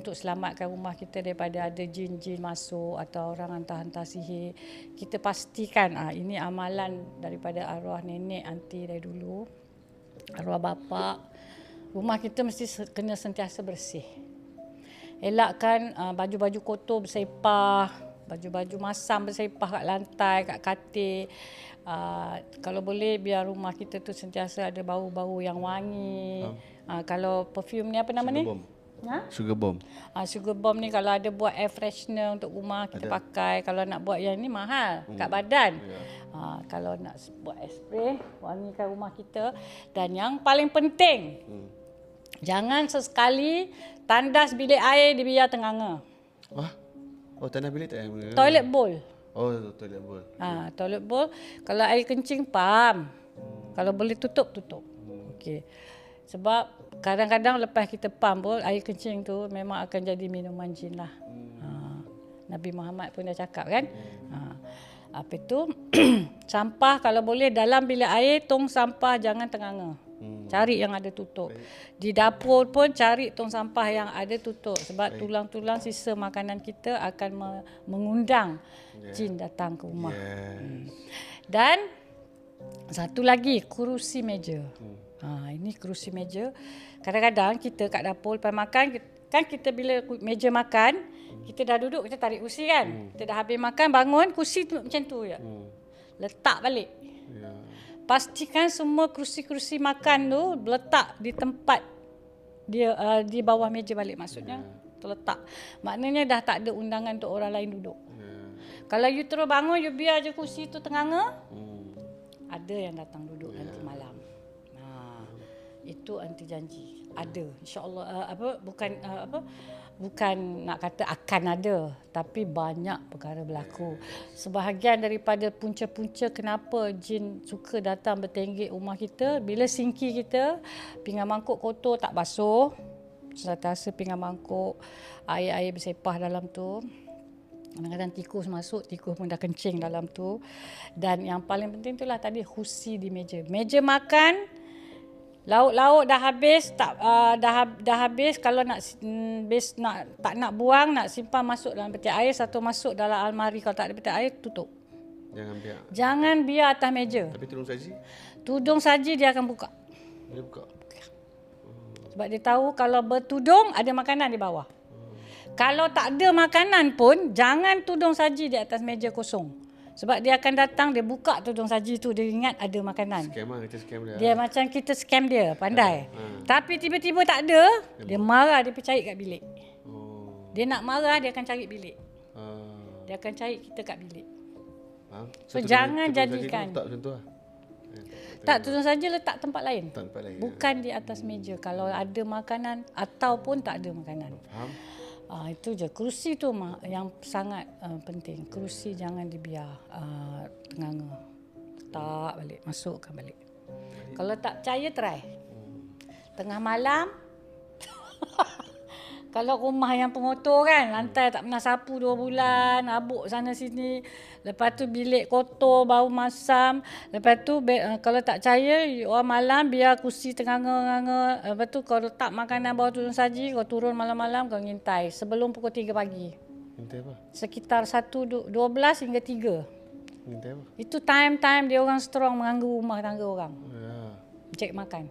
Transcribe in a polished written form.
untuk selamatkan rumah kita daripada ada jin-jin masuk atau orang hantar-hantar sihir, kita pastikan ini amalan daripada arwah nenek, aunty dari dulu, arwah bapa. Rumah kita mesti kena sentiasa bersih. Elakkan baju-baju kotor bersepah, baju-baju masam bersepah kat lantai, kat katil. Kalau boleh biar rumah kita tu sentiasa ada bau-bau yang wangi. Kalau perfume ni apa nama ni? Sugar bomb. Sugar bomb ni kalau ada buat air freshener untuk rumah kita pakai. Kalau nak buat yang ni mahal kat badan. Kalau nak buat air spray, wangikan rumah kita. Dan yang paling penting, jangan sesekali tandas bilik air dibiar tenganga. Oh, tandas bilik tak yang Toilet bowl. Oh, toilet bowl. Toilet bowl. Kalau air kencing, pam. Kalau boleh tutup. Okey. Sebab kadang-kadang lepas kita pam pun, air kencing tu memang akan jadi minuman jin lah. Nabi Muhammad pun dah cakap kan. Apa itu? Sampah kalau boleh dalam bilik air, tong sampah jangan tenganga. Cari yang ada tutup. Di dapur pun cari tong sampah yang ada tutup. Sebab tulang-tulang sisa makanan kita akan mengundang jin datang ke rumah. Dan satu lagi, kerusi meja. Ini kerusi meja. Kadang-kadang kita kat dapur lepas makan, kan kita bila meja makan, kita dah duduk, kita tarik kursi kan. Kita dah habis makan, bangun, kursi tu macam tu je. Letak balik. Pastikan semua kerusi-kerusi makan tu letak di tempat dia, di bawah meja balik maksudnya. Terletak. Maknanya dah tak ada undangan untuk orang lain duduk. Kalau you terus bangun, you biar je kursi tu tenganga, ada yang datang duduk nanti malam. Itu anti janji. Ada, insya-Allah. Bukan nak kata akan ada, tapi banyak perkara berlaku. Sebahagian daripada punca-punca kenapa jin suka datang bertenggek rumah kita, bila sinki kita, pinggan mangkuk kotor tak basuh, sentiasa pinggan mangkuk, air-air bersepah dalam tu. Kadang-kadang tikus masuk, tikus pun dah kencing dalam tu. Dan yang paling penting itulah tadi, husi di meja. Meja makan, lauk-lauk dah habis, dah habis. Kalau nak tak nak buang, nak simpan masuk dalam peti air, satu masuk dalam almari. Kalau tak ada peti air, tutup. Jangan biar atas meja. Tapi tudung saji? Tudung saji dia akan buka. Dia buka. Sebab dia tahu kalau bertudung ada makanan di bawah. Kalau tak ada makanan pun, jangan tudung saji di atas meja kosong. Sebab dia akan datang, dia buka tudung saji tu, dia ingat ada makanan. Kita scam dia. Dia macam kita scam dia, pandai. Tapi tiba-tiba tak ada, dia marah, dia pergi cari kat bilik. Dia nak marah, dia akan cari bilik. Dia akan cari kita kat bilik. So jangan jadikan. Tak macam tu lah. Tak, tudung saja letak tempat lain. Bukan di atas meja. Kalau ada makanan ataupun tak ada makanan. Faham? Itu je. Kerusi tu yang sangat penting. Kerusi jangan dibiar tenganga. Tak balik, masukkan balik. Kalau tak percaya, try. Tengah malam, kalau rumah yang pengotor kan, lantai tak pernah sapu 2 bulan, habuk sana sini. Lepas tu bilik kotor, bau masam. Lepas tu kalau tak percaya, orang malam biar kursi tenganga-tenganga. Lepas tu kau letak makanan bawah tudung saji, kau turun malam-malam, kau ngintai. Sebelum pukul 3 pagi. Ngintai apa? Sekitar 12 hingga 3. Ngintai apa? Itu time-time dia orang strong mengganggu rumah tangga orang. Cek makan.